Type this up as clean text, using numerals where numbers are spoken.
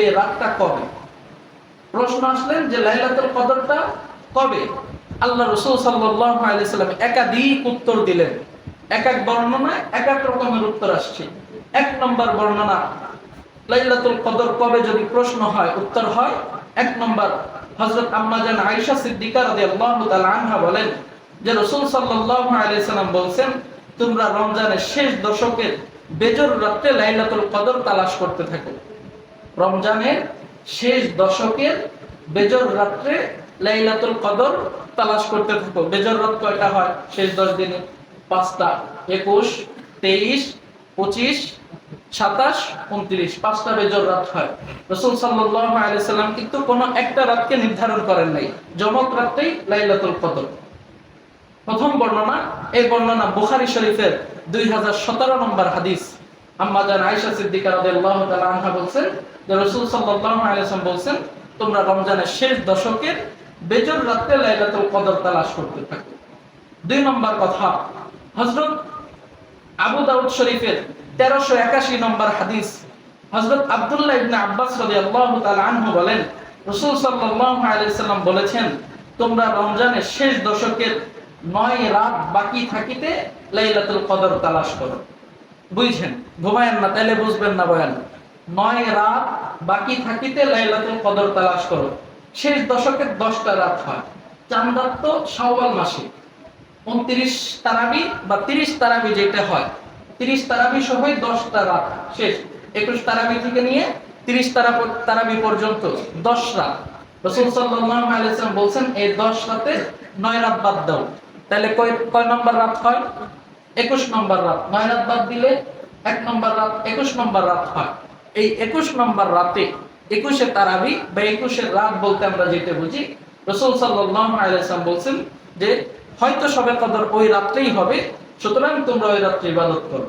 এই রাতটা কবে? প্রশ্ন আসলেন যে লাইলাতুল কদরটা কবে? আল্লাহ রাসূল সাল্লাল্লাহু আলাইহি সাল্লাম একাধিক উত্তর দিলেন। এক এক বর্ণনায় এক এক রকমের উত্তর আসছে। এক নম্বর বর্ণনা, লাইলাতুল কদর কবে যদি প্রশ্ন হয়, উত্তর হয় এক নম্বর, হযরত আম্মা জান আয়েশা সিদ্দিকা রাদিয়াল্লাহু তাআলা আনহা বলেন যে রাসূল সাল্লাল্লাহু আলাইহি সাল্লাম বলেন, তোমরা রমজানের শেষ দশকের বেজর রাতে লাইলাতুল কদর তালাশ করতে থাকো। রমজানের শেষ দশকের বেজর রাতে লাইলাতুল কদর তালাশ করতে থাকো। বেজর রাত কয়টা হয় শেষ 10 দিনে? 5টা, 21, 23, 25, 27, 29, 5টা বেজর রাত হয়। রাসূল সাল্লাল্লাহু আলাইহি সাল্লাম কিন্তু কোনো একটা রাতকে নির্ধারণ করেন নাই, জমক রাতেই লাইলাতুল কদর। প্রথম বর্ণনা, এই বর্ণনা বুখারী শরীফের 2017 নম্বর হাদিস। আম্মা জান আয়েশা সিদ্দিকা রাদিয়াল্লাহু তাআলা আনহা বলেন যে রাসূল সাল্লাল্লাহু আলাইহি ওয়াসাল্লাম বলেন, তোমরা রমজানের শেষ দশকের বেজর রাতে লাইলাতুল কদর তালাশ করতে থাকো। দুই নম্বর কথা, হযরত আবু দাউদ শরীফের 1381 নম্বর হাদিস, হযরত আব্দুল্লাহ ইবনে আব্বাস রাদিয়াল্লাহু তাআলা আনহু বলেন, রাসূল সাল্লাল্লাহু আলাইহি ওয়াসাল্লাম বলেছেন, তোমরা রমজানের শেষ দশকের 9 রাত বাকি থাকিতে লাইলাতুল কদর তালাশ করো। বুঝছেন? ঘুমায়েন না, তাহলে বুঝবেন না বয়ান। 9 রাত বাকি থাকিতে লাইলাতুল কদর তালাশ করো। শেষ দশকের 10টা রাত হয়। চাঁদ রাত তো শাওয়াল মাসে 29 তারাবি বা 30 তারাবি যেটা হয়, 30 তারাবি সহ 10টা রাত শেষ। 21 তারাবি থেকে নিয়ে 30 তারাবি পর্যন্ত 10 রাত। রাসূল সাল্লাল্লাহু আলাইহি ওয়াসাল্লাম বলেন, এই 10 রাতে 9 রাত বাদ দাও। তাহলে কয় নম্বর রাত হয়? 21 নম্বর রাত। 9 রাত বাদ দিলে 1 নম্বর রাত, 21 নম্বর রাত হয়। এই 21 নম্বর রাতে 21 তারাবি বা 21 রাত বলতে আমরা যেটা বুঝি, রাসূল সাল্লাল্লাহু আলাইহি ওয়াসাল্লাম বলেন যে হয়তো শবে কদর ওই রাতেই হবে, সুতরাং তোমরা ওই রাতে ইবাদত করো।